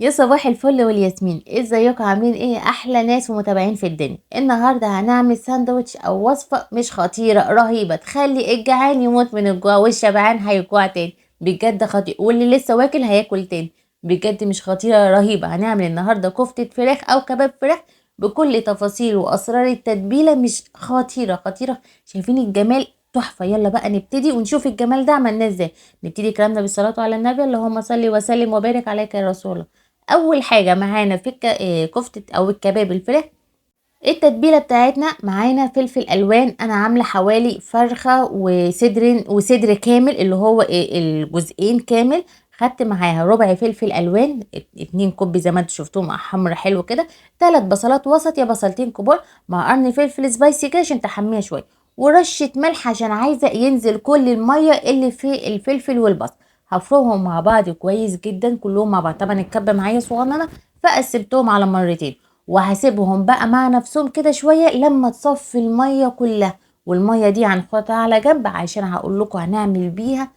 يا صباح الفل والياسمين، ازيكم؟ عاملين ايه؟ احلى ناس ومتابعين في الدنيا. النهارده هنعمل ساندوتش او وصفه مش خطيره رهيبه تخلي الجعان يموت من الجوع والشبعان هيجوع تاني. بجد خطير، واللي لسه واكل هياكل تاني. بجد مش خطيره رهيبه. هنعمل النهارده كفته فراخ او كباب فراخ بكل تفاصيل واسرار التتبيله. مش خطيره خطيره؟ شايفين الجمال؟ تحفه. يلا بقى نبتدي ونشوف الجمال ده عملناه ازاي. نبتدي كلامنا بالصلاه على النبي، اللهم صل وسلم وبارك عليك يا رسول الله. اول حاجه معانا في كفته او الكباب الفراخ. التتبيله بتاعتنا معانا فلفل الوان، انا عامله حوالي فرخه وصدر كامل اللي هو الجزئين كامل. خدت معاها ربع فلفل الوان، 2 كوب زي ما انتوا شفتوهم مع حمر حلو كده. 3 بصلات وسط يا بصلتين كبار مع قرن فلفل سبايسي كده عشان تحميها شويه، ورشه ملح عشان عايزه ينزل كل الميه اللي في الفلفل والبصل. هفرمهم مع بعض كويس جدا كلهم مع بعض. طبعا الكبه معايا صغننه فقسمتهم على مرتين، وهسيبهم بقى مع نفسهم كده شويه لما تصفي الميه كلها. والميه دي هنحطها على جنب عشان هقول لكم هنعمل بيها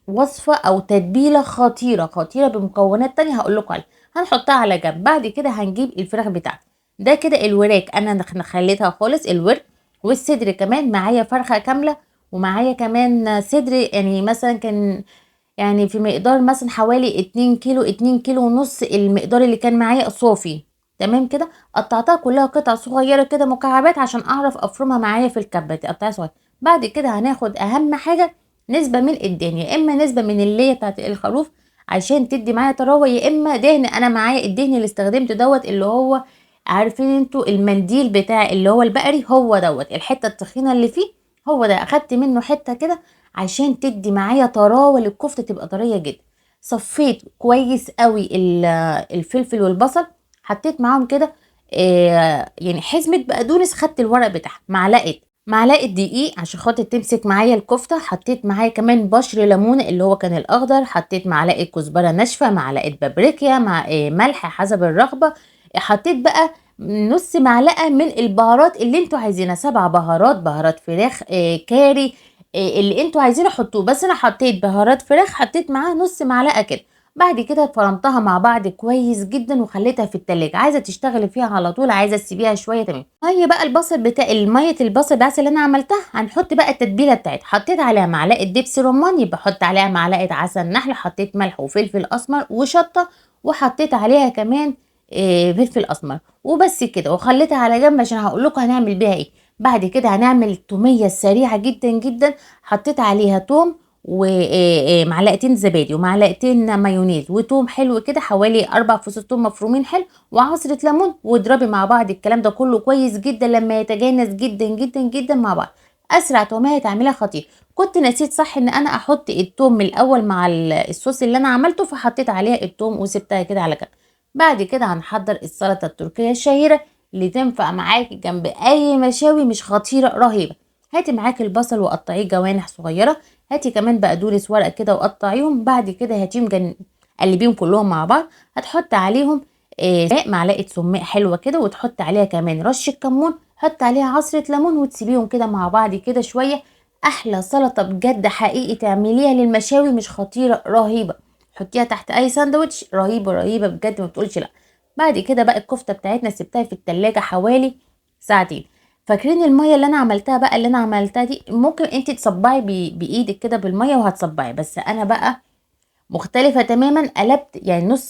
وصفه او تتبيله خطيره خطيره بمكونات تانية هقول لكم عليها. هنحطها على جنب. بعد كده هنجيب الفراخ بتاعتي. ده كده الوراك انا خليتها خالص الورك، والصدر كمان معايا فرخه كامله، ومعايا كمان صدر يعني مثلا كان يعني في مقدار مثلا حوالي 2 كيلو 2 كيلو ونص المقدار اللي كان معايا صافي. تمام كده. قطعتها كلها قطع صغيره كده مكعبات عشان اعرف افرمها معايا في الكبه، تقطعها صغيره. بعد كده هناخد اهم حاجه نسبه من الدهن، يا اما نسبه من اللي هي بتاعت الخروف عشان تدي معايا طراوه، يا اما دهن. انا معايا الدهن اللي استخدمته دوت اللي هو عارفين انتوا المنديل بتاع اللي هو البقري، هو دوت الحته التخينه اللي فيه. هو ده اخدت منه حته كده عشان تدي معايا طراوه للكفته تبقى طريه جدا. صفيت كويس قوي الفلفل والبصل. حطيت معاهم كده يعني حزمه بقدونس. خدت الورق بتاعها معلقه دقيق عشان خاطر تمسك معايا الكفته. حطيت معايا كمان بشر ليمون اللي هو كان الاخضر. حطيت معلقه كزبره ناشفه، معلقه بابريكا، مع ملح حسب الرغبه. حطيت بقى نص معلقه من البهارات اللي انتوا عايزينها، 7 بهارات، بهارات فراخ، كاري، اللي انتوا عايزينه حطوه. بس انا حطيت بهارات فراخ، حطيت معاها نص معلقه كده. بعد كده فرمتها مع بعض كويس جدا وخليتها في التلاجة. عايزه تشتغلي فيها على طول، عايزه تسيبيها شويه، تمام. ميه بقى البصل بتاع الميه البصل بس اللي انا عملتها. هنحط بقى التتبيله بتاعتها. حطيت عليها معلقه دبس رمان، يبقى حط عليها معلقه عسل نحل. حطيت ملح وفلفل اسمر وشطه، وحطيت عليها كمان فلفل اسمر. وبس كده، وخليتها على جنب عشان هقول لكم هنعمل بيها ايه. بعد كده هنعمل التوميه السريعه جدا جدا. حطيت عليها توم ومعلقتين زبادي ومعلقتين مايونيز وتوم حلو كده، حوالي 4 فصوص توم مفرومين حلو، وعصرة ليمون. واضربي مع بعض الكلام ده كله كويس جدا لما يتجانس جدا جدا جدا مع بعض. اسرع توميه تعملها خطير. كنت نسيت صح ان انا احط التوم من الاول مع الصوص اللي انا عملته، فحطيت عليها التوم وسبتها كده على جنب. بعد كده هنحضر السلطه التركيه الشهيره اللي تنفع معاكي جنب اي مشاوي. مش خطيره رهيبه. هاتي معاكي البصل وقطعيه جوانح صغيره. هاتي كمان بقدونس ورق كده وقطعيهم. بعد كده هاتيهم قلبيهم كلهم مع بعض. هتحط عليهم معلقه سماق حلوه كده، وتحط عليها كمان رشه كمون. حط عليها عصره ليمون وتسيبيهم كده مع بعض كده شويه. احلى سلطه بجد حقيقي تعمليها للمشاوي. مش خطيره رهيبه؟ حطيها تحت اي ساندوتش. رهيبه رهيبه بجد، ما بتقولش لا. بعد كده بقى الكفته بتاعتنا سبتها في التلاجة حوالي ساعتين. فاكرين الميه اللي انا عملتها بقى اللي انا عملتها دي؟ ممكن انت تصبعي بايدك كده بالميه وهتصبعي، بس انا بقى مختلفه تماما. قلبت يعني نص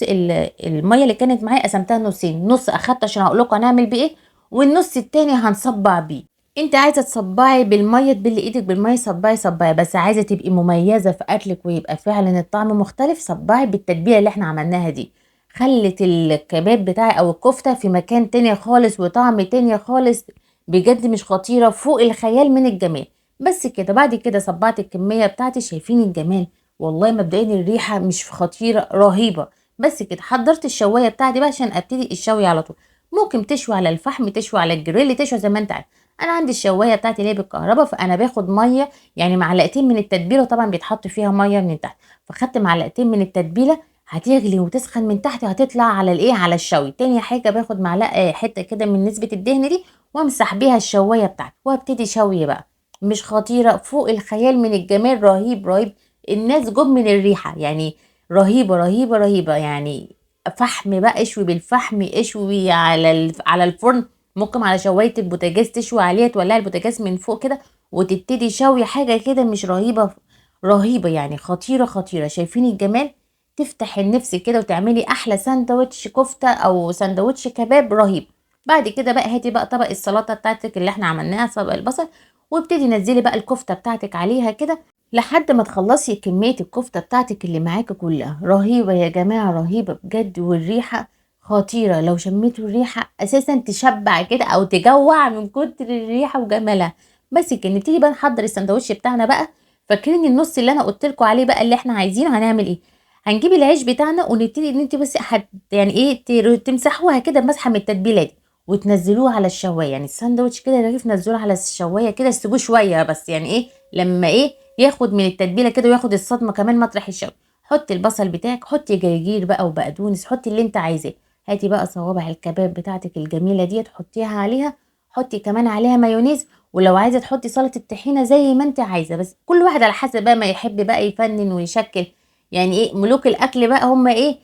الميه اللي كانت معايا قسمتها نصين. نص اخدت عشان هقول لكم هنعمل بيه ايه، والنص التاني هنصبع بيه. انت عايزه تصبعي بالميه تبلي ايدك بالميه، صبعي صبعي. بس عايزه تبقي مميزه في اكلك ويبقى فعلا الطعم مختلف، صبعي بالتتبيله اللي احنا عملناها دي. خلت الكباب بتاعي او الكفته في مكان تاني خالص وطعم تاني خالص. بجد مش خطيره فوق الخيال من الجمال. بس كده. بعد كده صبعت الكميه بتاعتي. شايفين الجمال؟ والله مبدئيا الريحه مش خطيره رهيبه. بس كده حضرت الشوايه بتاعتي بقى عشان ابتدي الشوي على طول. ممكن تشوي على الفحم، تشوي على الجريل، تشوي زي ما انت عايز. انا عندي الشوايه بتاعتي اللي هي بالكهرباء، فانا باخد ميه يعني معلقتين من التتبيله، وطبعا بيتحط فيها ميه من تحت. فخدت معلقتين من التتبيله هتغلي وتسخن من تحت وهتطلع على الايه، على الشوي. تاني حاجه باخد معلقه حته كده من نسبه الدهن دي وامسح بيها الشوايه بتاعتي وابتدي شوي بقى. مش خطيره فوق الخيال من الجمال؟ رهيب رهيب. الناس جم من الريحه يعني. رهيبه رهيبه رهيبه يعني. فحم بقى، اشوي بالفحم، اشوي على الفرن، ممكن على شوايه البوتاجاز تشوي عليها، تولعي البوتاجاز من فوق كده وتبتدي شوي. حاجه كده مش رهيبه، رهيبه يعني، خطيره خطيره. شايفين الجمال؟ تفتح النفس كده وتعملي احلى ساندوتش كفته او ساندوتش كباب رهيب. بعد كده بقى هاتي بقى طبق السلطه بتاعتك اللي احنا عملناها، طبق البصل، وابتدي نزلي بقى الكفته بتاعتك عليها كده لحد ما تخلصي كميه الكفته بتاعتك اللي معاكي كلها. رهيبه يا جماعه، رهيبه بجد، والريحه خطيره. لو شميتوا الريحه اساسا تشبع كده او تجوع من كتر الريحه وجمالها. بس كده نبتدي بقى نحضر السندوتش بتاعنا بقى. فاكرين النص اللي انا قلت لكم عليه بقى اللي احنا عايزينه؟ هنعمل ايه؟ هنجيب العيش بتاعنا ونبتدي ان انت بس يعني ايه تمسحوها كده بمسحه من التتبيله دي وتنزلوه على الشوايه. يعني الساندوتش كده رغيف نزلوه على الشوايه كده، سيبوه شويه بس، يعني ايه لما ايه ياخد من التتبيله كده وياخد الصدمه كمان مطرح الشوي. حطي البصل بتاعك، حطي جرجير بقى وبقدونس، حطي اللي انت عايزاه. هاتي بقى صوابع الكباب بتاعتك الجميله ديت حطيها عليها، حطي كمان عليها مايونيز، ولو عايزه تحطي سلطه الطحينه زي ما انت عايزه. بس كل واحد على حسب بقى ما يحب بقى يفنن ويشكل. يعني ايه ملوك الاكل بقى هم ايه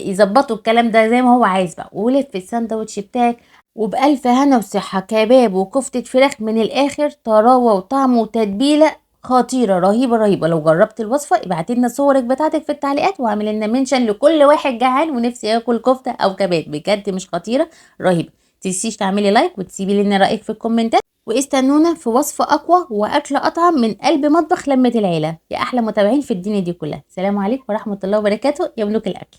يظبطوا الكلام ده زي ما هو عايز بقى. ولف الساندوتش بتاعك وبألف هنا وصحة. كباب وكفتة فراخ من الآخر، طراوة وطعم وتتبيلة خطيرة، رهيبة رهيبة. لو جربت الوصفة ابعتي لنا صورك بتاعتك في التعليقات، واعمل لنا منشن لكل واحد جعان ونفسي ياكل كفتة أو كباب. بجد مش خطيرة، رهيبة. تنسيش تعملي لايك وتسيبي لنا رأيك في الكومنتات، واستنونا في وصفة أقوى وأكل أطعم من قلب مطبخ لمة العيلة. يا أحلى متابعين في الدنيا دي كلها. سلام عليكم ورحمة الله وبركاته يا ملوك الأكل.